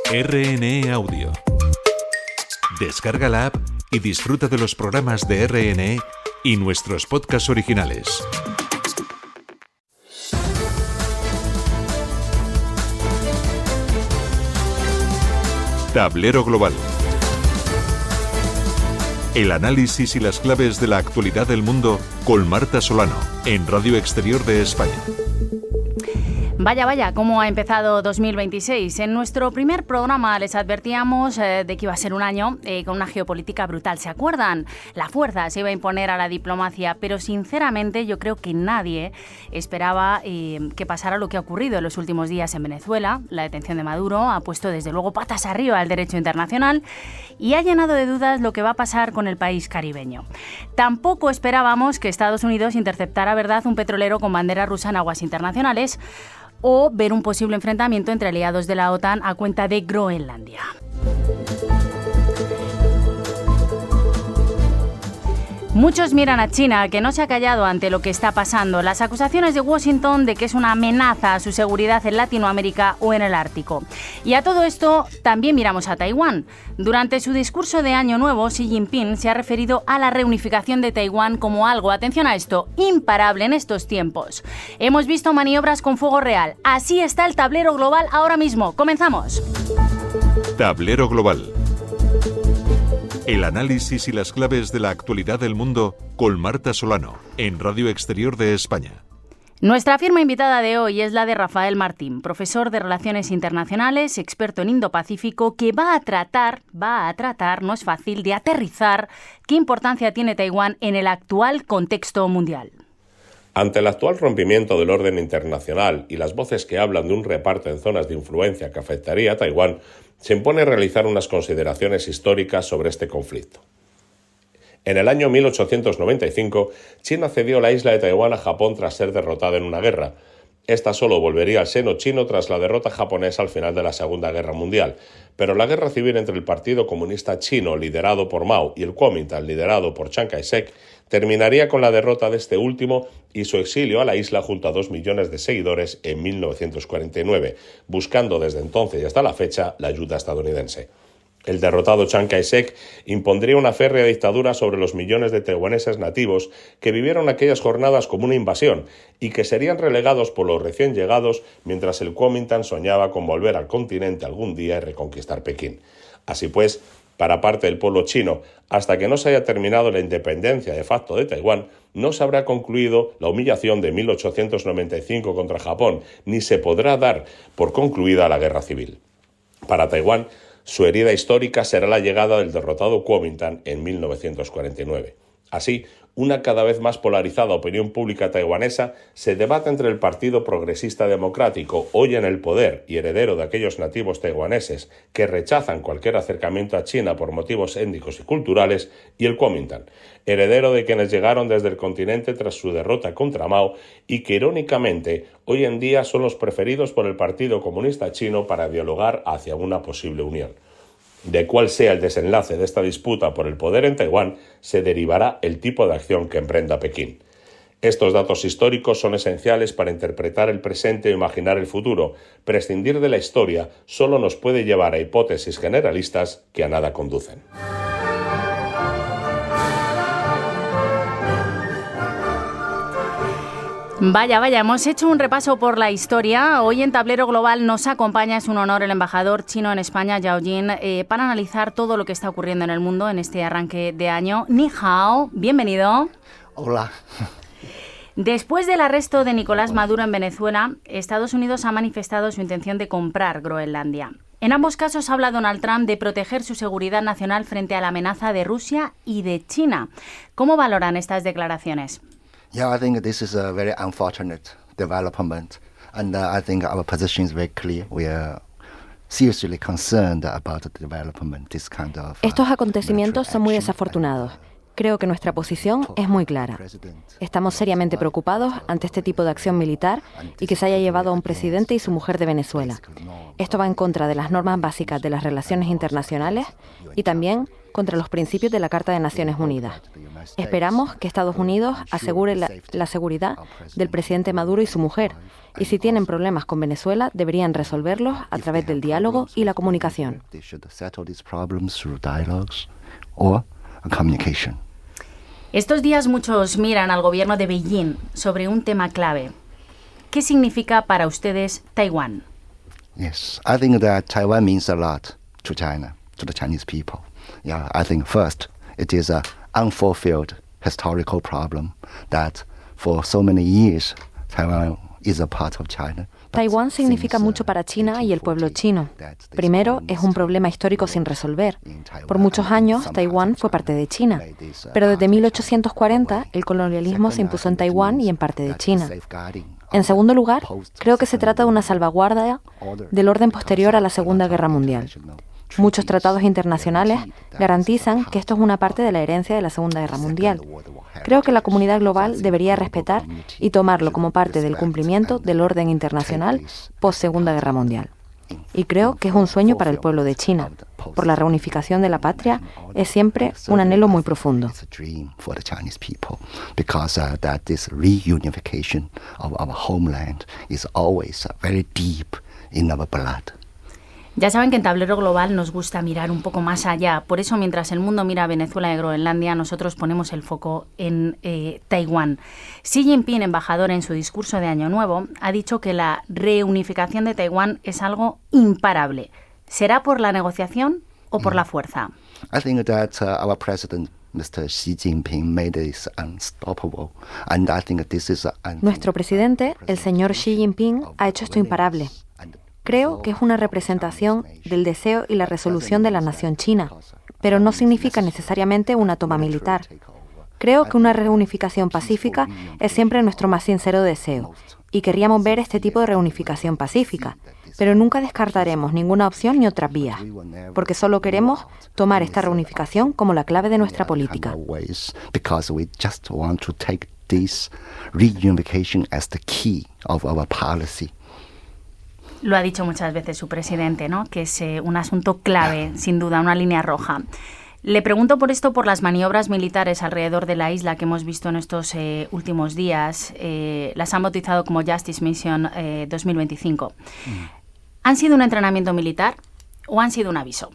RNE Audio. Descarga la app y disfruta de los programas de RNE y nuestros podcasts originales. Tablero Global. El análisis y las claves de la actualidad del mundo con Marta Solano, en Radio Exterior de España. Vaya, cómo ha empezado 2026. En nuestro primer programa les advertíamos de que iba a ser un año con una geopolítica brutal. ¿Se acuerdan? La fuerza se iba a imponer a la diplomacia, pero sinceramente yo creo que nadie esperaba que pasara lo que ha ocurrido en los últimos días en Venezuela. La detención de Maduro ha puesto desde luego patas arriba al derecho internacional y ha llenado de dudas lo que va a pasar con el país caribeño. Tampoco esperábamos que Estados Unidos interceptara, ¿verdad?, un petrolero con bandera rusa en aguas internacionales, o ver un posible enfrentamiento entre aliados de la OTAN a cuenta de Groenlandia. Muchos miran a China, que no se ha callado ante lo que está pasando. Las acusaciones de Washington de que es una amenaza a su seguridad en Latinoamérica o en el Ártico. Y a todo esto también miramos a Taiwán. Durante su discurso de Año Nuevo, Xi Jinping se ha referido a la reunificación de Taiwán como algo, atención a esto, imparable en estos tiempos. Hemos visto maniobras con fuego real. Así está el tablero global ahora mismo. ¡Comenzamos! Tablero Global. El análisis y las claves de la actualidad del mundo con Marta Solano, en Radio Exterior de España. Nuestra firma invitada de hoy es la de Rafael Martín, profesor de Relaciones Internacionales, experto en Indo-Pacífico, que va a tratar, no es fácil, de aterrizar qué importancia tiene Taiwán en el actual contexto mundial. Ante el actual rompimiento del orden internacional y las voces que hablan de un reparto en zonas de influencia que afectaría a Taiwán, se impone realizar unas consideraciones históricas sobre este conflicto. En el año 1895, China cedió la isla de Taiwán a Japón tras ser derrotada en una guerra. Esta solo volvería al seno chino tras la derrota japonesa al final de la Segunda Guerra Mundial, pero la guerra civil entre el Partido Comunista Chino, liderado por Mao, y el Kuomintang, liderado por Chiang Kai-shek, terminaría con la derrota de este último y su exilio a la isla junto a 2 millones de seguidores en 1949, buscando desde entonces y hasta la fecha la ayuda estadounidense. El derrotado Chiang Kai-shek impondría una férrea dictadura sobre los millones de taiwaneses nativos que vivieron aquellas jornadas como una invasión y que serían relegados por los recién llegados mientras el Kuomintang soñaba con volver al continente algún día y reconquistar Pekín. Así pues, para parte del pueblo chino, hasta que no se haya terminado la independencia de facto de Taiwán, no se habrá concluido la humillación de 1895 contra Japón, ni se podrá dar por concluida la guerra civil. Para Taiwán, su herida histórica será la llegada del derrotado Kuomintang en 1949. Así, una cada vez más polarizada opinión pública taiwanesa se debate entre el Partido Progresista Democrático, hoy en el poder y heredero de aquellos nativos taiwaneses que rechazan cualquier acercamiento a China por motivos étnicos y culturales, y el Kuomintang, heredero de quienes llegaron desde el continente tras su derrota contra Mao y que irónicamente hoy en día son los preferidos por el Partido Comunista Chino para dialogar hacia una posible unión. De cuál sea el desenlace de esta disputa por el poder en Taiwán, se derivará el tipo de acción que emprenda Pekín. Estos datos históricos son esenciales para interpretar el presente e imaginar el futuro. Prescindir de la historia solo nos puede llevar a hipótesis generalistas que a nada conducen. Vaya, hemos hecho un repaso por la historia. Hoy en Tablero Global nos acompaña, es un honor, el embajador chino en España, Yao Jin, para analizar todo lo que está ocurriendo en el mundo en este arranque de año. Ni hao, bienvenido. Hola. Después del arresto de Nicolás Maduro en Venezuela, Estados Unidos ha manifestado su intención de comprar Groenlandia. En ambos casos habla Donald Trump de proteger su seguridad nacional frente a la amenaza de Rusia y de China. ¿Cómo valoran estas declaraciones? Yeah, I think this is a very unfortunate development, and I think our position is very clear. We are seriously concerned about the development this kind of. Estos acontecimientos son muy desafortunados. Creo que nuestra posición es muy clara. Estamos seriamente preocupados ante este tipo de acción militar y que se haya llevado a un presidente y su mujer de Venezuela. Esto va en contra de las normas básicas de las relaciones internacionales y también contra los principios de la Carta de Naciones Unidas. Esperamos que Estados Unidos asegure la seguridad del presidente Maduro y su mujer, y si tienen problemas con Venezuela, deberían resolverlos a través del diálogo y la comunicación. Estos días muchos miran al gobierno de Beijing sobre un tema clave. ¿Qué significa para ustedes Taiwán? Yes, I think that Taiwan means a lot to China, to the Chinese people. Yeah, I think first, it is an unfulfilled historical problem that for so many years, Taiwan is a part of China. Taiwán significa mucho para China y el pueblo chino. Primero, es un problema histórico sin resolver. Por muchos años, Taiwán fue parte de China, pero desde 1840 el colonialismo se impuso en Taiwán y en parte de China. En segundo lugar, creo que se trata de una salvaguarda del orden posterior a la Segunda Guerra Mundial. Muchos tratados internacionales garantizan que esto es una parte de la herencia de la Segunda Guerra Mundial. Creo que la comunidad global debería respetar y tomarlo como parte del cumplimiento del orden internacional post-Segunda Guerra Mundial. Y creo que es un sueño para el pueblo de China. Por la reunificación de la patria es siempre un anhelo muy profundo. Ya saben que en Tablero Global nos gusta mirar un poco más allá. Por eso, mientras el mundo mira a Venezuela y Groenlandia, nosotros ponemos el foco en Taiwán. Xi Jinping, embajador, en su discurso de Año Nuevo, ha dicho que la reunificación de Taiwán es algo imparable. ¿Será por la negociación o por la fuerza? I think that our president, Mr. Xi Jinping, made this unstoppable. And I think this is Nuestro presidente, el señor Xi Jinping, ha hecho esto imparable. Creo que es una representación del deseo y la resolución de la nación china, pero no significa necesariamente una toma militar. Creo que una reunificación pacífica es siempre nuestro más sincero deseo, y querríamos ver este tipo de reunificación pacífica, pero nunca descartaremos ninguna opción ni otras vías, porque solo queremos tomar esta reunificación como la clave de nuestra política. Lo ha dicho muchas veces su presidente, ¿no? Que es un asunto clave, sin duda, una línea roja. Le pregunto por esto, por las maniobras militares alrededor de la isla que hemos visto en estos últimos días. Las han bautizado como Justice Mission 2025. ¿Han sido un entrenamiento militar o han sido un aviso?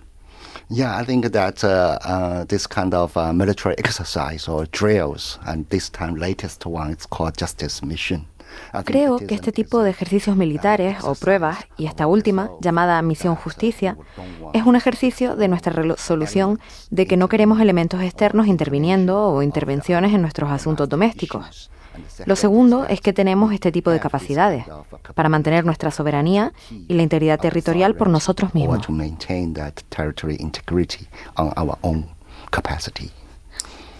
Yeah, I think that this kind of military exercise or drills, and this time latest one, it's called Justice Mission. Creo que este tipo de ejercicios militares o pruebas, y esta última, llamada Misión Justicia, es un ejercicio de nuestra resolución de que no queremos elementos externos interviniendo o intervenciones en nuestros asuntos domésticos. Lo segundo es que tenemos este tipo de capacidades para mantener nuestra soberanía y la integridad territorial por nosotros mismos.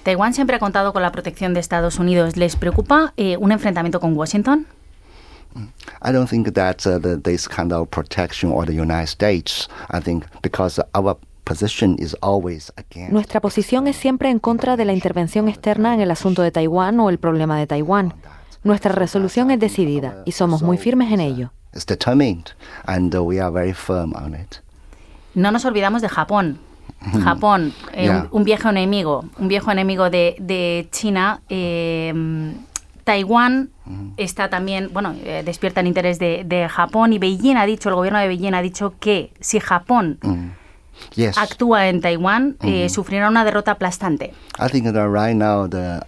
Taiwán siempre ha contado con la protección de Estados Unidos. ¿Les preocupa un enfrentamiento con Washington? I don't think that this kind of protection or the United States. I think because our position is always against. Nuestra posición es siempre en contra de la intervención externa en el asunto de Taiwán o el problema de Taiwán. Nuestra resolución es decidida y somos muy firmes en ello. It's determined and we are very firm on it. No nos olvidamos de Japón. Japón, un viejo enemigo de China. Taiwán está también, despierta el interés de Japón, y Beijing ha dicho, el gobierno de Beijing ha dicho que si Japón actúa en Taiwán, sufrirá una derrota aplastante. I think that right now the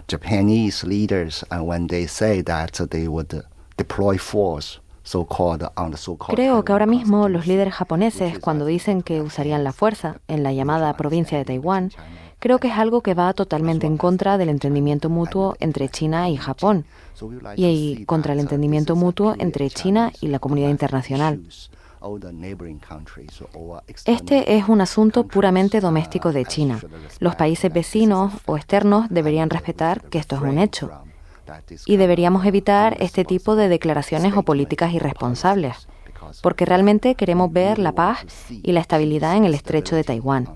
Japanese leaders, when they say that they would deploy force. Creo que ahora mismo los líderes japoneses, cuando dicen que usarían la fuerza en la llamada provincia de Taiwán, creo que es algo que va totalmente en contra del entendimiento mutuo entre China y Japón y contra el entendimiento mutuo entre China y la comunidad internacional. Este es un asunto puramente doméstico de China. Los países vecinos o externos deberían respetar que esto es un hecho. Y deberíamos evitar este tipo de declaraciones o políticas irresponsables, porque realmente queremos ver la paz y la estabilidad en el estrecho de Taiwán.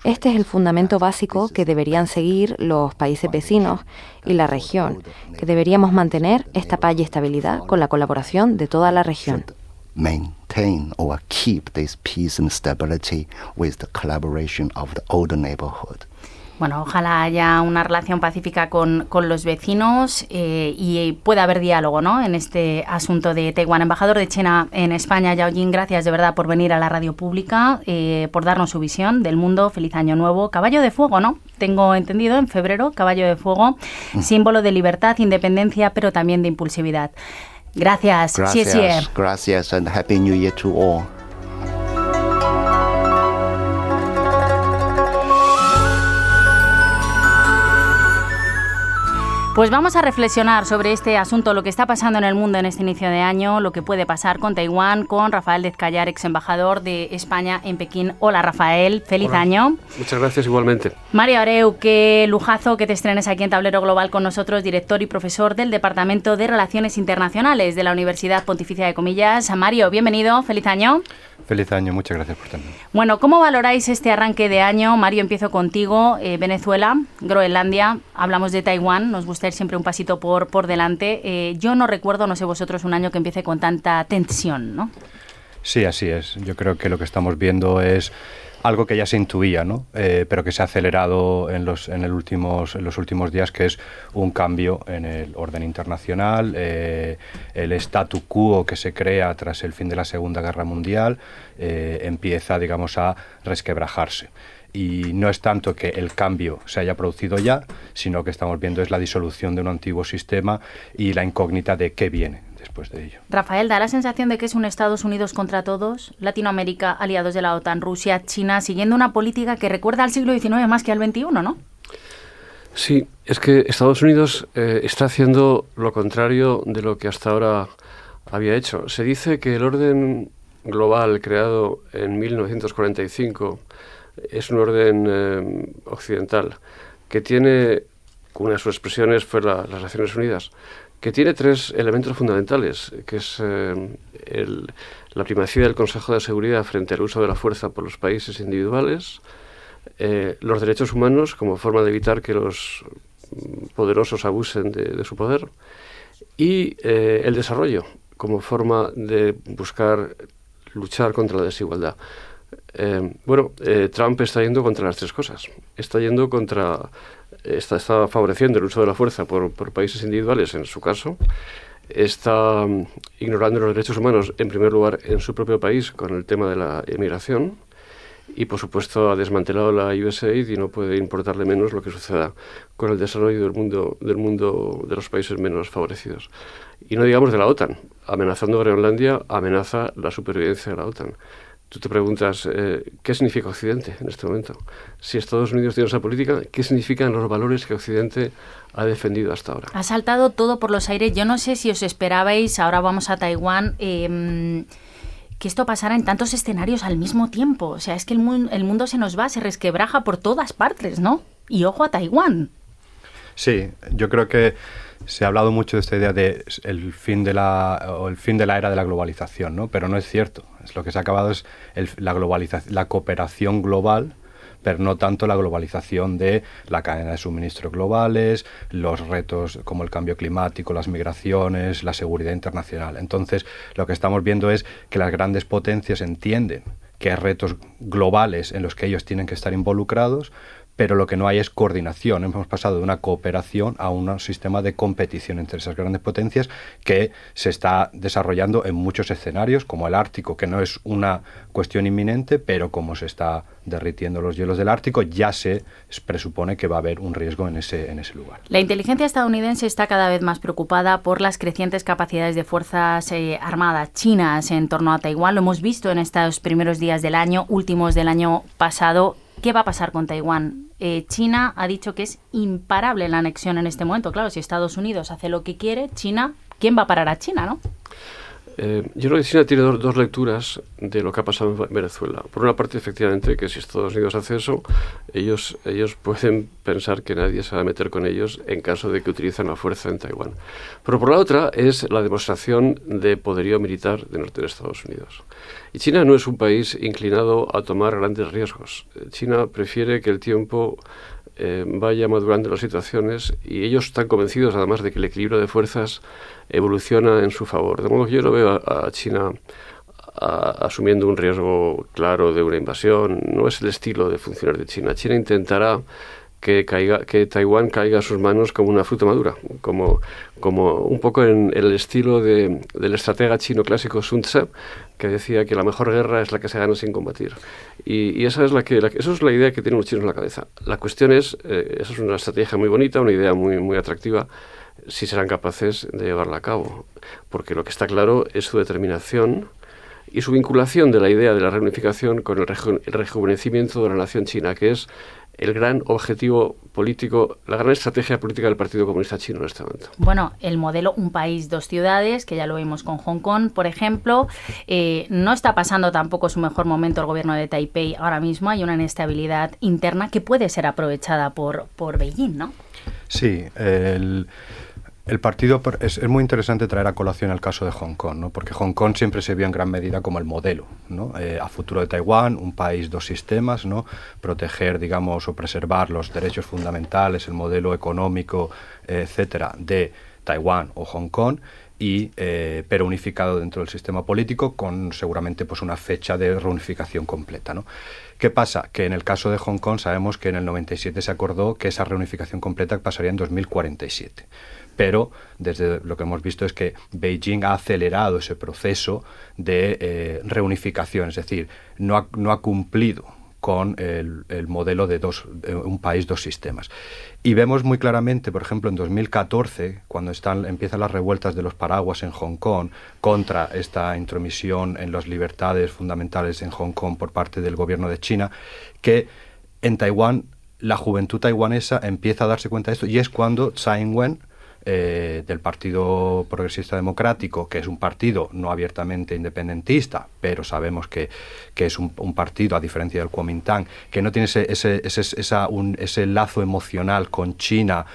Este es el fundamento básico que deberían seguir los países vecinos y la región, que deberíamos mantener esta paz y estabilidad con la colaboración de toda la región. maintain or keep this peace and stability with the collaboration of the older neighborhood. Bueno, ojalá haya una relación pacífica con los vecinos y pueda haber diálogo, ¿no?, en este asunto de Taiwán. Embajador de China en España, Yao Jing, gracias de verdad por venir a la radio pública, por darnos su visión del mundo. Feliz Año Nuevo. Caballo de fuego, ¿no? Tengo entendido, en febrero, caballo de fuego, símbolo de libertad, independencia, pero también de impulsividad. Gracias. Gracias, and Happy New Year to all. Pues vamos a reflexionar sobre este asunto, lo que está pasando en el mundo en este inicio de año, lo que puede pasar con Taiwán, con Rafael Dezcayar, ex embajador de España en Pekín. Hola, Rafael, feliz año. Muchas gracias, igualmente. Mario Areu, qué lujazo que te estrenes aquí en Tablero Global con nosotros, director y profesor del Departamento de Relaciones Internacionales de la Universidad Pontificia de Comillas. Mario, bienvenido, feliz año. Feliz año, muchas gracias por tenerme. Bueno, ¿cómo valoráis este arranque de año? Mario, empiezo contigo. Venezuela, Groenlandia, hablamos de Taiwán, nos gusta ir siempre un pasito por delante. Yo no recuerdo, no sé vosotros, un año que empiece con tanta tensión, ¿no? Sí, así es. Yo creo que lo que estamos viendo es algo que ya se intuía, ¿no? Pero que se ha acelerado en los últimos días, que es un cambio en el orden internacional, el statu quo que se crea tras el fin de la Segunda Guerra Mundial empieza, digamos, a resquebrajarse. Y no es tanto que el cambio se haya producido ya, sino que estamos viendo es la disolución de un antiguo sistema y la incógnita de qué viene después de ello. Rafael, da la sensación de que es un Estados Unidos contra todos, Latinoamérica, aliados de la OTAN, Rusia, China, siguiendo una política que recuerda al siglo XIX más que al XXI, ¿no? Sí, es que Estados Unidos está haciendo lo contrario de lo que hasta ahora había hecho. Se dice que el orden global creado en 1945 es un orden occidental que tiene, una de sus expresiones fue las Naciones Unidas, que tiene tres elementos fundamentales, que es la primacía del Consejo de Seguridad frente al uso de la fuerza por los países individuales, los derechos humanos como forma de evitar que los poderosos abusen de su poder, y el desarrollo como forma de buscar luchar contra la desigualdad. Trump está yendo contra las tres cosas. Está favoreciendo el uso de la fuerza por países individuales, en su caso. Está ignorando los derechos humanos, en primer lugar, en su propio país, con el tema de la emigración. Y, por supuesto, ha desmantelado la USAID y no puede importarle menos lo que suceda con el desarrollo del mundo de los países menos favorecidos. Y no digamos de la OTAN. Amenazando Groenlandia, amenaza la supervivencia de la OTAN. Tú te preguntas, ¿qué significa Occidente en este momento? Si Estados Unidos tiene esa política, ¿qué significan los valores que Occidente ha defendido hasta ahora? Ha saltado todo por los aires. Yo no sé si os esperabais, ahora vamos a Taiwán, que esto pasara en tantos escenarios al mismo tiempo. O sea, es que el mundo se nos va, se resquebraja por todas partes, ¿no? Y ojo a Taiwán. Sí, yo creo que se ha hablado mucho de esta idea de el fin de la era de la globalización, ¿no? Pero no es cierto. Lo que se ha acabado es la cooperación global, pero no tanto la globalización de la cadena de suministro globales, los retos como el cambio climático, las migraciones, la seguridad internacional. Entonces, lo que estamos viendo es que las grandes potencias entienden que hay retos globales en los que ellos tienen que estar involucrados, pero lo que no hay es coordinación. Hemos pasado de una cooperación a un sistema de competición entre esas grandes potencias que se está desarrollando en muchos escenarios, como el Ártico, que no es una cuestión inminente, pero como se está derritiendo los hielos del Ártico, ya se presupone que va a haber un riesgo en ese lugar. La inteligencia estadounidense está cada vez más preocupada por las crecientes capacidades de fuerzas armadas chinas en torno a Taiwán. Lo hemos visto en estos primeros días del año, últimos del año pasado. ¿Qué va a pasar con Taiwán? China ha dicho que es imparable la anexión en este momento. Claro, si Estados Unidos hace lo que quiere, China, ¿quién va a parar a China, no? Yo creo que China tiene dos lecturas de lo que ha pasado en Venezuela. Por una parte, efectivamente, que si Estados Unidos hace eso, ellos pueden pensar que nadie se va a meter con ellos en caso de que utilicen la fuerza en Taiwán. Pero por la otra es la demostración de poderío militar de norte de Estados Unidos. Y China no es un país inclinado a tomar grandes riesgos. China prefiere que el tiempo vaya madurando las situaciones y ellos están convencidos además de que el equilibrio de fuerzas evoluciona en su favor. De modo que yo no veo a China asumiendo un riesgo claro de una invasión. No es el estilo de funcionar de China. China intentará que Taiwán caiga a sus manos como una fruta madura, como un poco en el estilo del estratega chino clásico Sun Tzu, que decía que la mejor guerra es la que se gana sin combatir. Y esa es eso es la idea que tienen los chinos en la cabeza. La cuestión es, esa es una estrategia muy bonita, una idea muy, muy atractiva, si serán capaces de llevarla a cabo. Porque lo que está claro es su determinación y su vinculación de la idea de la reunificación con el rejuvenecimiento de la nación china, que es el gran objetivo político, la gran estrategia política del Partido Comunista Chino en este momento. Bueno, el modelo un país, dos ciudades, que ya lo vimos con Hong Kong, por ejemplo, no está pasando tampoco su mejor momento el gobierno de Taipei ahora mismo. Hay una inestabilidad interna que puede ser aprovechada por Beijing, ¿no? Sí, el partido es muy interesante traer a colación el caso de Hong Kong, ¿no? Porque Hong Kong siempre se vio en gran medida como el modelo, ¿no? A futuro de Taiwán, un país, dos sistemas, ¿no? Proteger, digamos, o preservar los derechos fundamentales, el modelo económico, etcétera, de Taiwán o Hong Kong, pero unificado dentro del sistema político con seguramente pues una fecha de reunificación completa, ¿no? ¿Qué pasa? Que en el caso de Hong Kong sabemos que en el 97 se acordó que esa reunificación completa pasaría en 2047. Pero desde lo que hemos visto es que Beijing ha acelerado ese proceso de reunificación, es decir, no ha cumplido con el modelo de un país, dos sistemas. Y vemos muy claramente, por ejemplo, en 2014, cuando empiezan las revueltas de los paraguas en Hong Kong contra esta intromisión en las libertades fundamentales en Hong Kong por parte del gobierno de China, que en Taiwán la juventud taiwanesa empieza a darse cuenta de esto, y es cuando Tsai Ing-wen, del Partido Progresista Democrático, que es un partido no abiertamente independentista, pero sabemos que es un partido, a diferencia del Kuomintang, que no tiene ese lazo emocional con China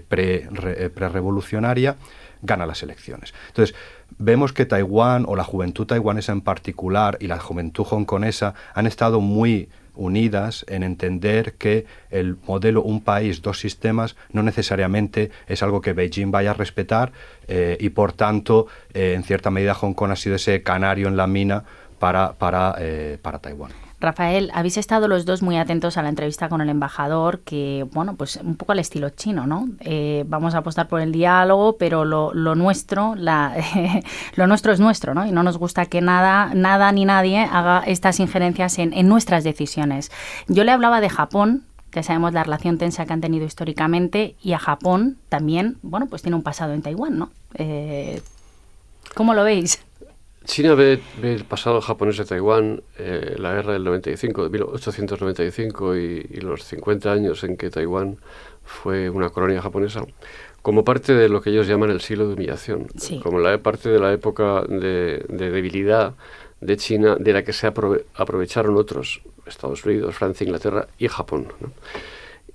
pre-revolucionaria, gana las elecciones. Entonces, vemos que Taiwán, o la juventud taiwanesa en particular, y la juventud hongkonesa han estado muy unidas en entender que el modelo un país, dos sistemas no necesariamente es algo que Beijing vaya a respetar, y por tanto, en cierta medida Hong Kong ha sido ese canario en la mina para Taiwán. Rafael, habéis estado los dos muy atentos a la entrevista con el embajador, que, bueno, pues un poco al estilo chino, ¿no? Vamos a apostar por el diálogo, pero lo nuestro, lo nuestro es nuestro, ¿no? Y no nos gusta que nada ni nadie haga estas injerencias en nuestras decisiones. Yo le hablaba de Japón, que sabemos la relación tensa que han tenido históricamente, y a Japón también, bueno, pues tiene un pasado en Taiwán, ¿no? ¿Cómo lo veis? China ve el pasado japonés de Taiwán, la guerra del 95, de 1895 y los 50 años en que Taiwán fue una colonia japonesa, como parte de lo que ellos llaman el siglo de humillación, sí, como parte de la época de debilidad de China, de la que se aprovecharon otros, Estados Unidos, Francia, Inglaterra y Japón, ¿no?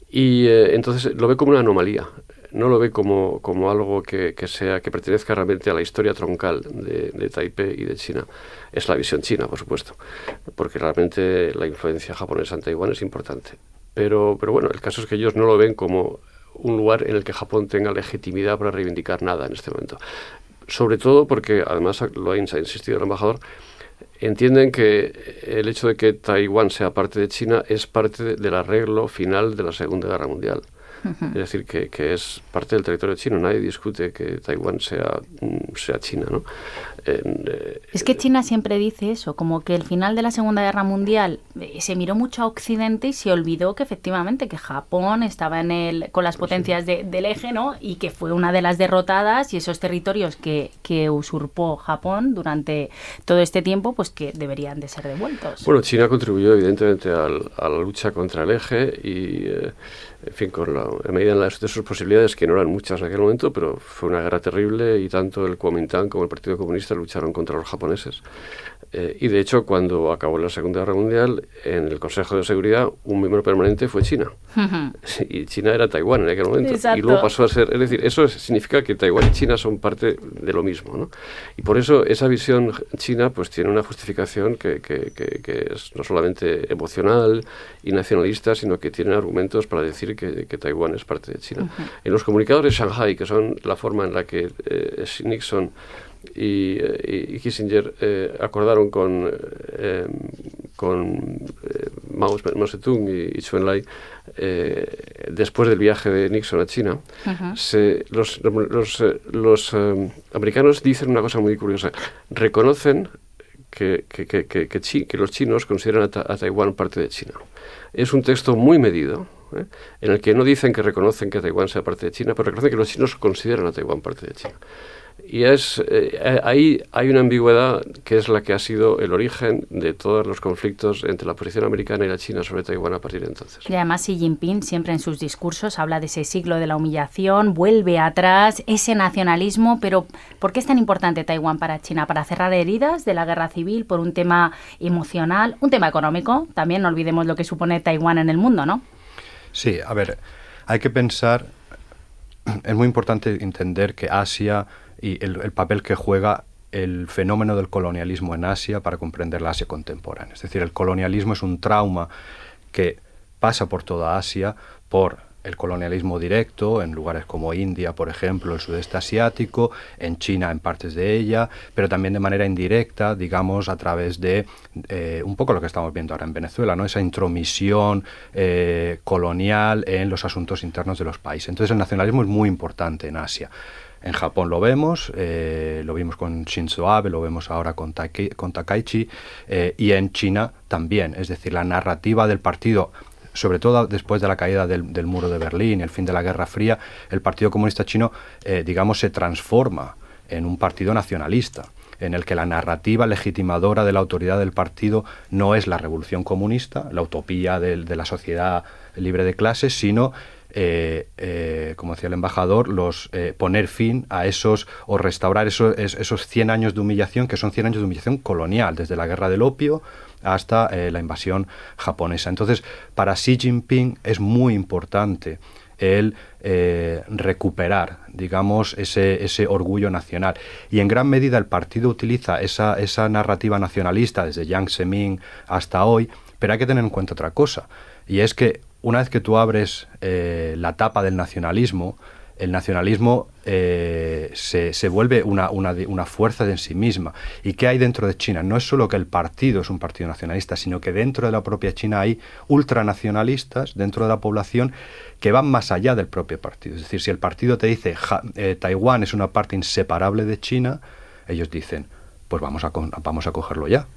Y entonces lo ve como una anomalía. No lo ve como algo que pertenezca realmente a la historia troncal de Taipei y de China. Es la visión china, por supuesto, porque realmente la influencia japonesa en Taiwán es importante. Pero bueno, el caso es que ellos no lo ven como un lugar en el que Japón tenga legitimidad para reivindicar nada en este momento. Sobre todo porque, además, lo ha insistido el embajador, entienden que el hecho de que Taiwán sea parte de China es parte del arreglo final de la Segunda Guerra Mundial. Es decir, que es parte del territorio chino. Nadie discute que Taiwán sea China, ¿no? Es que China siempre dice eso, como que el final de la Segunda Guerra Mundial se miró mucho a Occidente y se olvidó que efectivamente que Japón estaba con las potencias del eje, ¿no? Y que fue una de las derrotadas, y esos territorios que usurpó Japón durante todo este tiempo, pues que deberían de ser devueltos. Bueno, China contribuyó evidentemente a la lucha contra el eje y, en fin, en medida de sus posibilidades, que no eran muchas en aquel momento, pero fue una guerra terrible, y tanto el Kuomintang como el Partido Comunista lucharon contra los japoneses. Y de hecho, cuando acabó la Segunda Guerra Mundial, en el Consejo de Seguridad, un miembro permanente fue China. Y China era Taiwán en aquel momento. Exacto. Y luego pasó a ser... Es decir, eso significa que Taiwán y China son parte de lo mismo, ¿no? Y por eso esa visión china pues tiene una justificación que es no solamente emocional y nacionalista, sino que tiene argumentos para decir que Taiwán es parte de China. En los comunicados de Shanghái, que son la forma en la que Nixon y Kissinger acordaron con Mao Zedong y Zhou Enlai, después del viaje de Nixon a China, los americanos dicen una cosa muy curiosa. Reconocen que los chinos consideran a Taiwán parte de China. Es un texto muy medido, en el que no dicen que reconocen que Taiwán sea parte de China, pero reconocen que los chinos consideran a Taiwán parte de China. Y ahí hay una ambigüedad que es la que ha sido el origen de todos los conflictos entre la posición americana y la China sobre Taiwán a partir de entonces. Y además Xi Jinping siempre en sus discursos habla de ese siglo de la humillación, vuelve atrás, ese nacionalismo, pero ¿por qué es tan importante Taiwán para China? ¿Para cerrar heridas de la guerra civil por un tema emocional, un tema económico? También no olvidemos lo que supone Taiwán en el mundo, ¿no? Sí, a ver, hay que pensar, es muy importante entender que Asia y el papel que juega el fenómeno del colonialismo en Asia para comprender la Asia contemporánea. Es decir, el colonialismo es un trauma que pasa por toda Asia, por el colonialismo directo en lugares como India, por ejemplo, el sudeste asiático, en China en partes de ella, pero también de manera indirecta, digamos, a través de un poco lo que estamos viendo ahora en Venezuela, ¿no? Esa intromisión colonial en los asuntos internos de los países. Entonces el nacionalismo es muy importante en Asia. En Japón lo vimos con Shinzo Abe, lo vemos ahora con Takaichi, y en China también. Es decir, la narrativa del partido, sobre todo después de la caída del muro de Berlín, el fin de la Guerra Fría, el Partido Comunista Chino, digamos, se transforma en un partido nacionalista, en el que la narrativa legitimadora de la autoridad del partido no es la revolución comunista, la utopía de la sociedad libre de clases, sino como decía el embajador, poner fin a o restaurar esos 100 años de humillación, que son 100 años de humillación colonial, desde la guerra del opio hasta la invasión japonesa. Entonces, para Xi Jinping es muy importante el recuperar, digamos, ese orgullo nacional. Y en gran medida el partido utiliza esa narrativa nacionalista desde Jiang Zemin hasta hoy, pero hay que tener en cuenta otra cosa, y es que una vez que tú abres la tapa del nacionalismo, el nacionalismo se vuelve una fuerza en sí misma. ¿Y qué hay dentro de China? No es solo que el partido es un partido nacionalista, sino que dentro de la propia China hay ultranacionalistas dentro de la población que van más allá del propio partido. Es decir, si el partido te dice Taiwán es una parte inseparable de China, ellos dicen, pues vamos a cogerlo ya,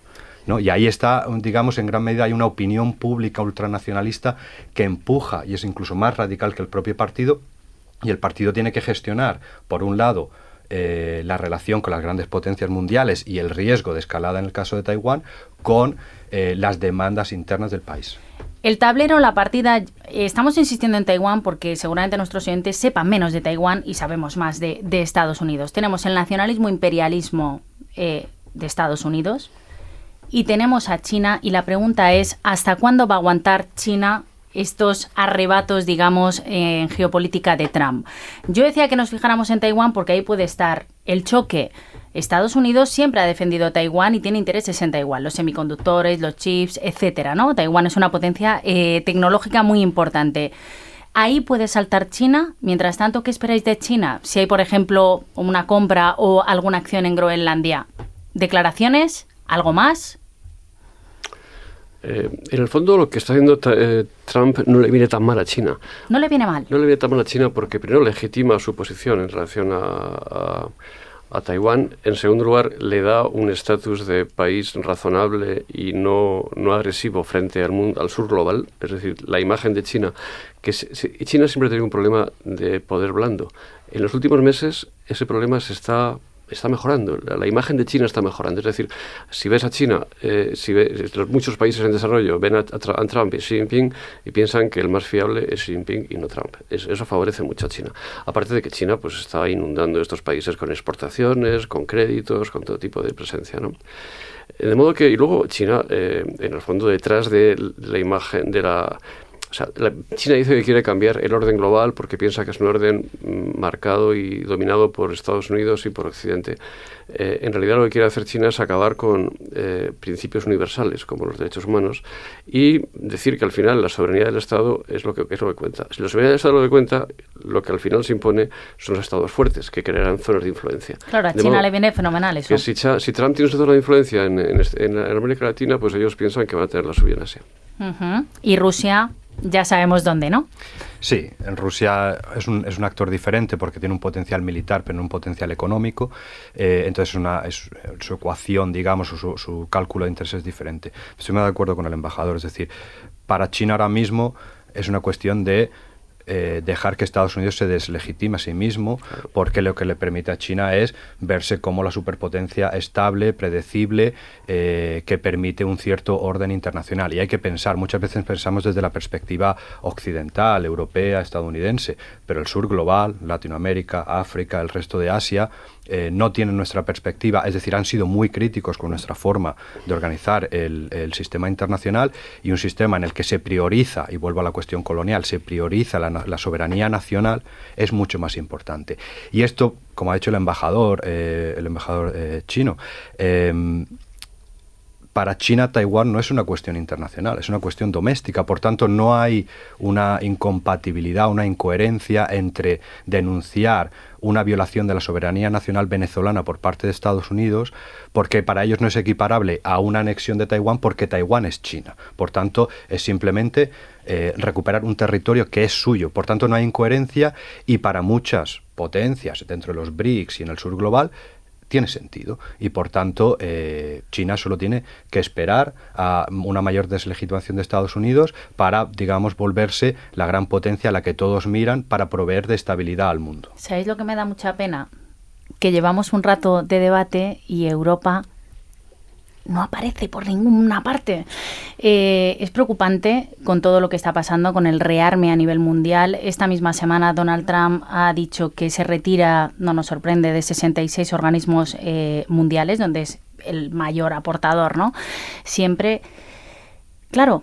¿no? Y ahí está, digamos, en gran medida hay una opinión pública ultranacionalista que empuja, y es incluso más radical que el propio partido, y el partido tiene que gestionar, por un lado, la relación con las grandes potencias mundiales y el riesgo de escalada en el caso de Taiwán, con las demandas internas del país. El tablero, la partida, estamos insistiendo en Taiwán porque seguramente nuestros oyentes sepan menos de Taiwán y sabemos más de Estados Unidos. Tenemos el nacionalismo imperialismo de Estados Unidos y tenemos a China, y la pregunta es, ¿hasta cuándo va a aguantar China estos arrebatos, digamos, en geopolítica de Trump? Yo decía que nos fijáramos en Taiwán porque ahí puede estar el choque. Estados Unidos siempre ha defendido Taiwán y tiene intereses en Taiwán, los semiconductores, los chips, etcétera, ¿no? Taiwán es una potencia tecnológica muy importante. Ahí puede saltar China. Mientras tanto, ¿qué esperáis de China? Si hay, por ejemplo, una compra o alguna acción en Groenlandia. ¿Declaraciones? ¿Algo más? En el fondo, lo que está haciendo Trump no le viene tan mal a China. ¿No le viene mal? No le viene tan mal a China porque primero legitima su posición en relación a Taiwán. En segundo lugar, le da un estatus de país razonable y no agresivo frente al mundo, al sur global. Es decir, la imagen de China, China siempre ha tenido un problema de poder blando. En los últimos meses ese problema se está mejorando, la imagen de China está mejorando. Es decir, si ves a China, muchos países en desarrollo ven a Trump y Xi Jinping y piensan que el más fiable es Xi Jinping y no Trump. Eso favorece mucho a China. Aparte de que China pues está inundando estos países con exportaciones, con créditos, con todo tipo de presencia, ¿no? De modo que, y luego China, en el fondo, detrás de la imagen, de O sea, China dice que quiere cambiar el orden global porque piensa que es un orden marcado y dominado por Estados Unidos y por Occidente. En realidad lo que quiere hacer China es acabar con principios universales como los derechos humanos y decir que al final la soberanía del Estado es lo que cuenta. Si la soberanía del Estado es lo que cuenta, lo que al final se impone son los estados fuertes que crearán zonas de influencia. Claro, a China le viene fenomenal eso. Que si Trump tiene su zona de influencia en América Latina, pues ellos piensan que van a tener la suya en Asia. Y Rusia, ya sabemos dónde, ¿no? Sí, en Rusia es un actor diferente porque tiene un potencial militar, pero no un potencial económico. Entonces su ecuación, digamos, o su cálculo de interés es diferente. Estoy muy de acuerdo con el embajador. Es decir, para China ahora mismo es una cuestión de dejar que Estados Unidos se deslegitime a sí mismo, porque lo que le permite a China es verse como la superpotencia estable, predecible, que permite un cierto orden internacional. Y hay que pensar, muchas veces pensamos desde la perspectiva occidental, europea, estadounidense, pero el sur global, Latinoamérica, África, el resto de Asia, no tienen nuestra perspectiva, es decir, han sido muy críticos con nuestra forma de organizar el sistema internacional, y un sistema en el que se prioriza, y vuelvo a la cuestión colonial, se prioriza la soberanía nacional, es mucho más importante. Y esto, como ha dicho el embajador chino, para China, Taiwán no es una cuestión internacional, es una cuestión doméstica. Por tanto, no hay una incompatibilidad, una incoherencia entre denunciar una violación de la soberanía nacional venezolana por parte de Estados Unidos, porque para ellos no es equiparable a una anexión de Taiwán, porque Taiwán es China. Por tanto, es simplemente recuperar un territorio que es suyo. Por tanto, no hay incoherencia, y para muchas potencias dentro de los BRICS y en el sur global tiene sentido, y por tanto China solo tiene que esperar a una mayor deslegitimación de Estados Unidos para, digamos, volverse la gran potencia a la que todos miran para proveer de estabilidad al mundo. ¿Sabéis lo que me da mucha pena? Que llevamos un rato de debate y Europa no aparece por ninguna parte. Es preocupante con todo lo que está pasando con el rearme a nivel mundial. Esta misma semana Donald Trump ha dicho que se retira, no nos sorprende, de 66 organismos mundiales, donde es el mayor aportador, ¿no? Siempre. Claro,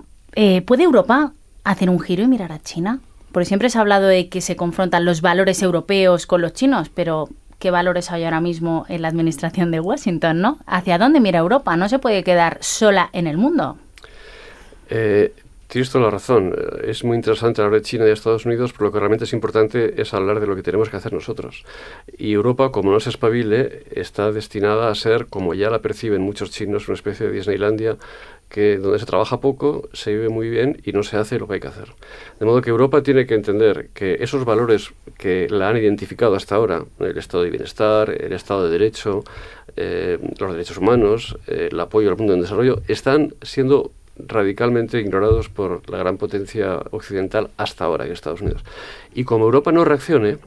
¿puede Europa hacer un giro y mirar a China? Porque siempre se ha hablado de que se confrontan los valores europeos con los chinos, pero ¿qué valores hay ahora mismo en la administración de Washington, no? ¿Hacia dónde mira Europa? No se puede quedar sola en el mundo. Tienes toda la razón. Es muy interesante hablar de China y de Estados Unidos, pero lo que realmente es importante es hablar de lo que tenemos que hacer nosotros. Y Europa, como no se espabile, está destinada a ser, como ya la perciben muchos chinos, una especie de Disneylandia, que donde se trabaja poco, se vive muy bien y no se hace lo que hay que hacer. De modo que Europa tiene que entender que esos valores que la han identificado hasta ahora, el estado de bienestar, el estado de derecho, los derechos humanos, el apoyo al mundo en desarrollo, están siendo radicalmente ignorados por la gran potencia occidental hasta ahora, en Estados Unidos. Y como Europa no reaccione,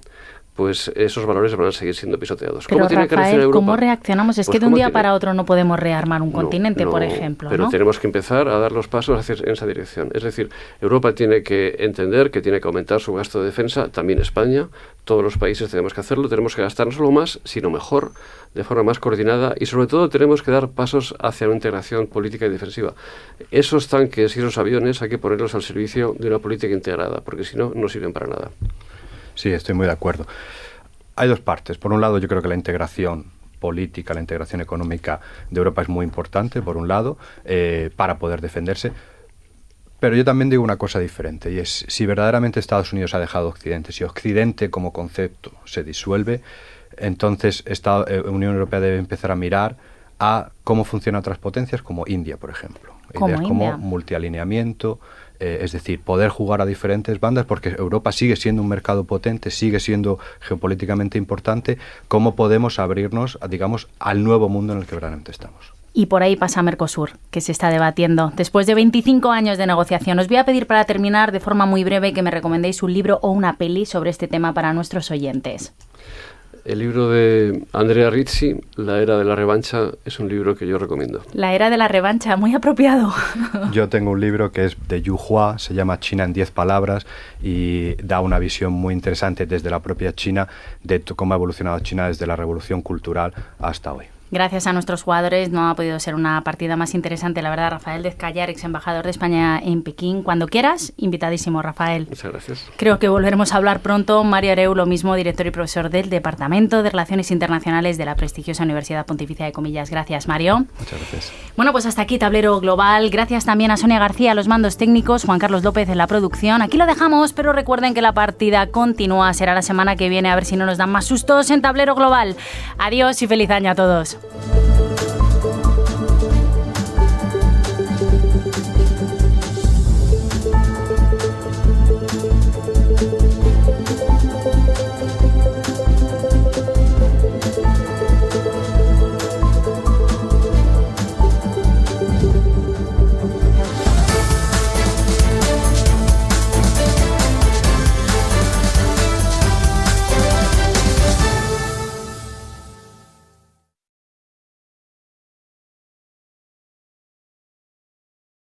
pues esos valores van a seguir siendo pisoteados. Pero, ¿cómo tiene que reaccionar Europa? ¿Cómo reaccionamos? Es pues que de un día para otro no podemos rearmar un continente, por ejemplo, pero ¿no? tenemos que empezar a dar los pasos en esa dirección. Es decir, Europa tiene que entender que tiene que aumentar su gasto de defensa, también España, todos los países tenemos que hacerlo, tenemos que gastar no solo más, sino mejor, de forma más coordinada, y sobre todo tenemos que dar pasos hacia una integración política y defensiva. Esos tanques y esos aviones hay que ponerlos al servicio de una política integrada, porque si no, no sirven para nada. Sí, estoy muy de acuerdo. Hay dos partes. Por un lado, yo creo que la integración política, la integración económica de Europa es muy importante, por un lado, para poder defenderse. Pero yo también digo una cosa diferente, y es, si verdaderamente Estados Unidos ha dejado Occidente, si Occidente como concepto se disuelve, entonces Unión Europea debe empezar a mirar a cómo funcionan otras potencias, como India, por ejemplo. Ideas como multialineamiento, es decir, poder jugar a diferentes bandas, porque Europa sigue siendo un mercado potente, sigue siendo geopolíticamente importante. ¿Cómo podemos abrirnos, digamos, al nuevo mundo en el que verdaderamente estamos? Y por ahí pasa Mercosur, que se está debatiendo. Después de 25 años de negociación, os voy a pedir para terminar, de forma muy breve, que me recomendéis un libro o una peli sobre este tema para nuestros oyentes. El libro de Andrea Rizzi, La Era de la Revancha, es un libro que yo recomiendo. La Era de la Revancha, muy apropiado. Yo tengo un libro que es de Yu Hua, se llama China en 10 palabras, y da una visión muy interesante desde la propia China de cómo ha evolucionado China desde la revolución cultural hasta hoy. Gracias a nuestros jugadores no ha podido ser una partida más interesante, la verdad. Rafael Dezcayar, ex embajador de España en Pekín. Cuando quieras, invitadísimo, Rafael. Muchas gracias. Creo que volveremos a hablar pronto. Mario Areu, lo mismo, director y profesor del Departamento de Relaciones Internacionales de la prestigiosa Universidad Pontificia de Comillas. Gracias, Mario. Muchas gracias. Bueno, pues hasta aquí Tablero Global. Gracias también a Sonia García, a los mandos técnicos, Juan Carlos López en la producción. Aquí lo dejamos, pero recuerden que la partida continúa. Será la semana que viene, a ver si no nos dan más sustos en Tablero Global. Adiós y feliz año a todos.